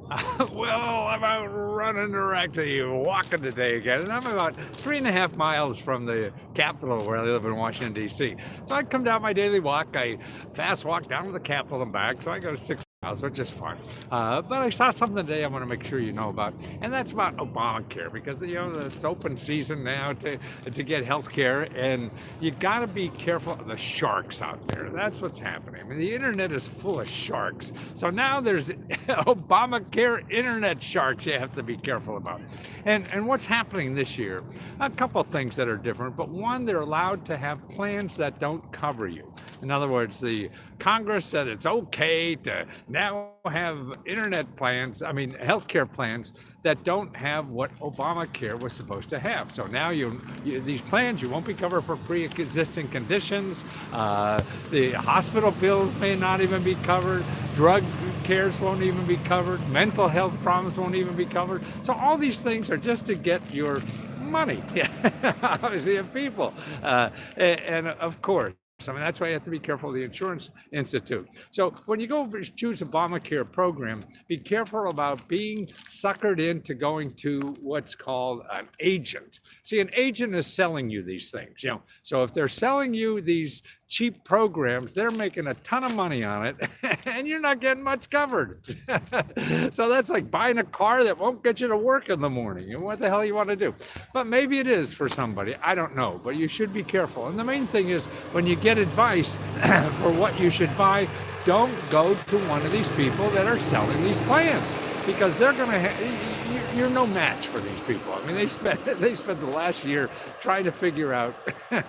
Well, I'm out running around to you, walking today again, and I'm about 3.5 miles from the Capitol where I live in Washington, D.C. So I come down my daily walk. I fast walk down to the Capitol and back, so I go 6 miles, which is fun. But I saw something today I want to make sure you know about, and that's about Obamacare, because it's open season now to get health care, and you got to be careful of the sharks out there. That's what's happening. I mean, the internet is full of sharks. So now there's Obamacare internet sharks you have to be careful about. And what's happening this year? A couple things that are different, but one, they're allowed to have plans that don't cover you. In other words, the Congress said it's okay to now have internet plans, healthcare plans that don't have what Obamacare was supposed to have. So now these plans, you won't be covered for pre-existing conditions. The hospital bills may not even be covered. Drug cares won't even be covered. Mental health problems won't even be covered. So all these things are just to get your money, obviously, of people. And of course, that's why you have to be careful of the Insurance Institute. So when you go choose Obamacare program, be careful about being suckered into going to what's called an agent. See, an agent is selling you these things, So if they're selling you these cheap programs, they're making a ton of money on it, and you're not getting much covered. So that's like buying a car that won't get you to work in the morning. And what the hell you want to do? But maybe it is for somebody. I don't know. But you should be careful. And the main thing is, when you get advice for what you should buy, don't go to one of these people that are selling these plans, because they're going to you're no match for these people. I mean, they spent the last year trying to figure out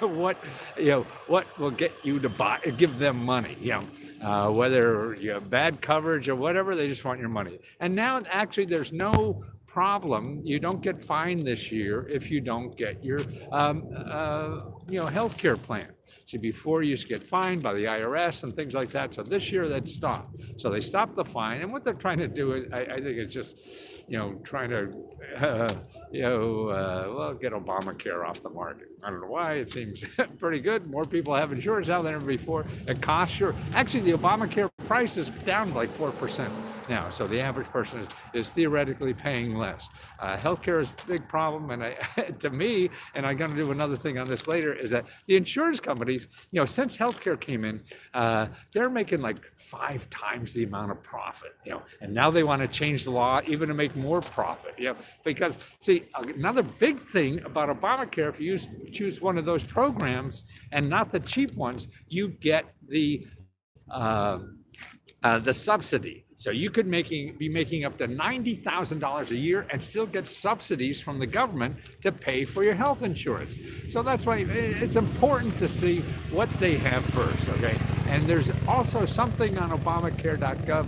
what will get you to give them money. Whether you have bad coverage or whatever, they just want your money. And now, actually, there's no problem. You don't get fined this year if you don't get your health care plan. See, before you used to get fined by the IRS and things like that. So this year that stopped. So they stopped the fine. And what they're trying to do is, I think it's just, trying to, get Obamacare off the market. I don't know why. It seems pretty good. More people have insurance now than ever before. It costs actually, the Obamacare price is down like 4% now. So the average person is theoretically paying less. Healthcare is a big problem. And to me, and I'm going to do another thing on this later, is that the insurance companies, since healthcare came in, they're making like 5 times the amount of profit, and now they want to change the law even to make more profit, because see, another big thing about Obamacare, if you choose one of those programs and not the cheap ones, you get the subsidy. So you could be making up to $90,000 a year and still get subsidies from the government to pay for your health insurance. So that's why it's important to see what they have first, okay? And there's also something on Obamacare.gov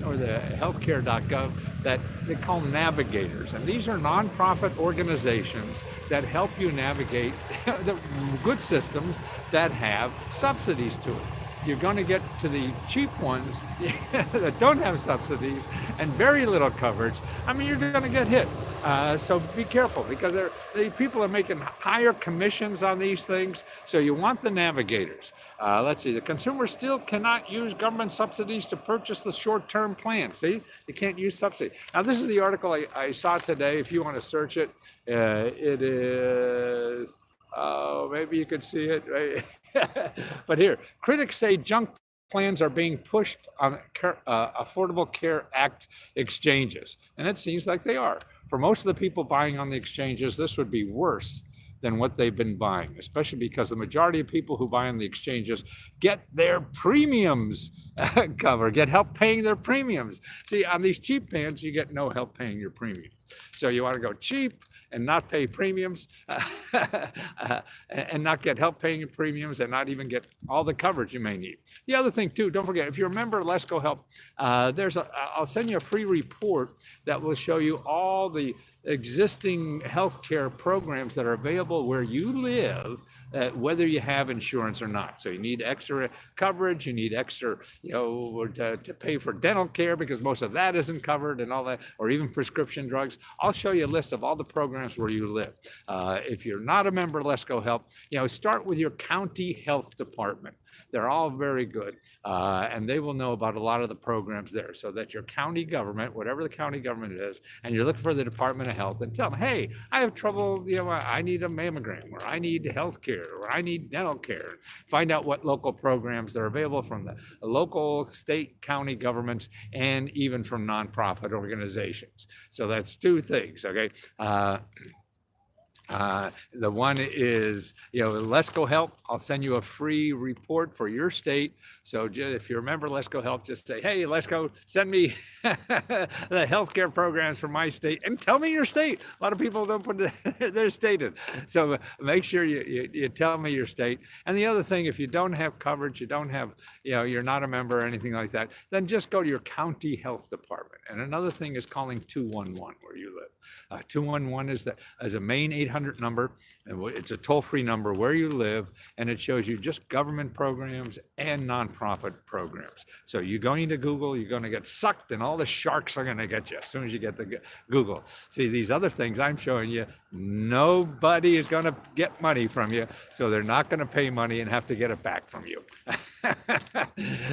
or the healthcare.gov that they call navigators. And these are nonprofit organizations that help you navigate the good systems that have subsidies to it. You're going to get to the cheap ones that don't have subsidies and very little coverage. You're going to get hit. So be careful, because the people are making higher commissions on these things. So you want the navigators. Let's see. The consumer still cannot use government subsidies to purchase the short-term plan. See, you can't use subsidy. Now, this is the article I saw today. If you want to search it, it is. Oh, maybe you could see it, right? But here, critics say junk plans are being pushed on Affordable Care Act exchanges. And it seems like they are. For most of the people buying on the exchanges, this would be worse than what they've been buying, especially because the majority of people who buy on the exchanges get their premiums covered, get help paying their premiums. See, on these cheap plans, you get no help paying your premiums. So you want to go cheap and not pay premiums, and not get help paying your premiums, and not even get all the coverage you may need. The other thing too, don't forget, if you're a member of Lesko Help, I'll send you a free report that will show you all the existing healthcare programs that are available where you live, whether you have insurance or not. So you need extra coverage, you need extra, to pay for dental care, because most of that isn't covered, and all that, or even prescription drugs. I'll show you a list of all the programs where you live. If you're not a member of Lesko Help, start with your county health department. They're all very good, and they will know about a lot of the programs there, so that your county government, whatever the county government is, and you're looking for the Department of Health, and tell them, hey, I have trouble, I need a mammogram, or I need health care, or I need dental care. Find out what local programs are available from the local, state, county governments, and even from nonprofit organizations. So that's two things, okay? The one is, Lesko Help. I'll send you a free report for your state. So if you remember Lesko Help, just say, hey, Lesko, send me the healthcare programs for my state, and tell me your state. A lot of people don't put their state in. So make sure you tell me your state. And the other thing, if you don't have coverage, you don't have, you're not a member or anything like that, then just go to your county health department. And another thing is calling 211 where you live. 211 is a main 800 number, and it's a toll-free number where you live, and it shows you just government programs and nonprofit programs. So you're going to Google, you're going to get sucked, and all the sharks are going to get you as soon as you get to Google. See, these other things I'm showing you, nobody is going to get money from you, so they're not going to pay money and have to get it back from you.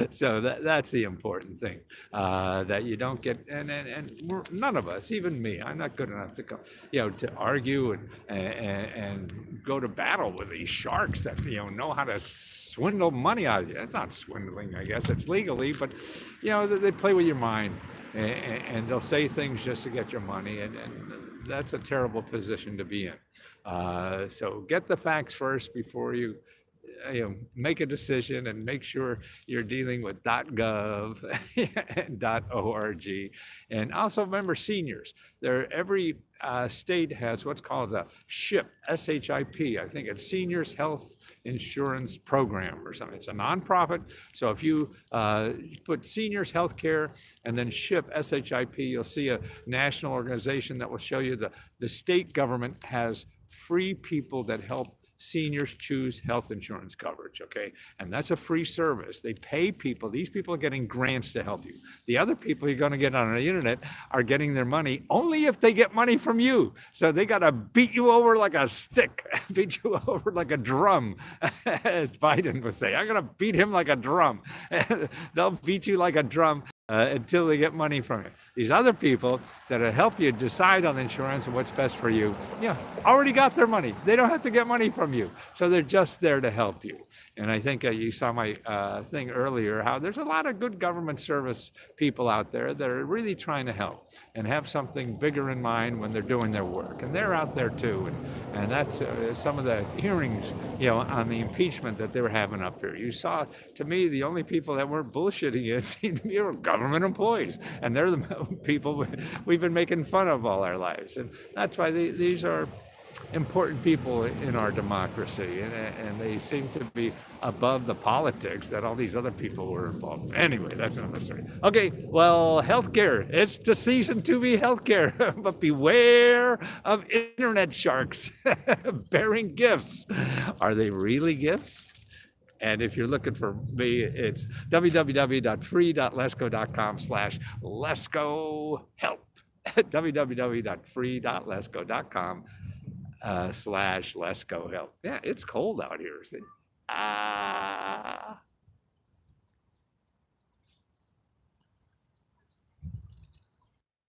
So that's the important thing, that you don't get, and none of us, even me, I'm not good enough to go, to argue and go to battle with these sharks that know how to swindle money out of you. It's not swindling, I guess it's legally, but they play with your mind, and they'll say things just to get your money, and that's a terrible position to be in. So get the facts first before you make a decision, and make sure you're dealing with .gov and .org. And also remember seniors. Every state has what's called a SHIP, S-H-I-P. I think it's Seniors Health Insurance Program or something. It's a nonprofit. So if you put Seniors Healthcare and then SHIP, S-H-I-P, you'll see a national organization that will show you the state government has free people that help seniors choose health insurance coverage, okay? And that's a free service. They pay people. These people are getting grants to help you. The other people you're going to get on the internet are getting their money only if they get money from you. So they got to beat you over like a stick, beat you over like a drum, as Biden would say. I'm going to beat him like a drum. They'll beat you like a drum until they get money from you. These other people that help you decide on insurance and what's best for you, already got their money. They don't have to get money from you. So they're just there to help you. And I think you saw my thing earlier, how there's a lot of good government service people out there that are really trying to help and have something bigger in mind when they're doing their work. And they're out there too. And that's some of the hearings, on the impeachment that they were having up here. You saw, to me, the only people that weren't bullshitting it seemed to be government employees. And they're the people we've been making fun of all our lives. And that's why these are important people in our democracy, and they seem to be above the politics that all these other people were involved in. Anyway, that's another story. Okay, well, healthcare. It's the season to be healthcare, but beware of internet sharks bearing gifts. Are they really gifts? And if you're looking for me, it's www.free.lesko.com/LeskoHelp. www.free.lesko.com/LeskoHelp. Yeah, it's cold out here. See?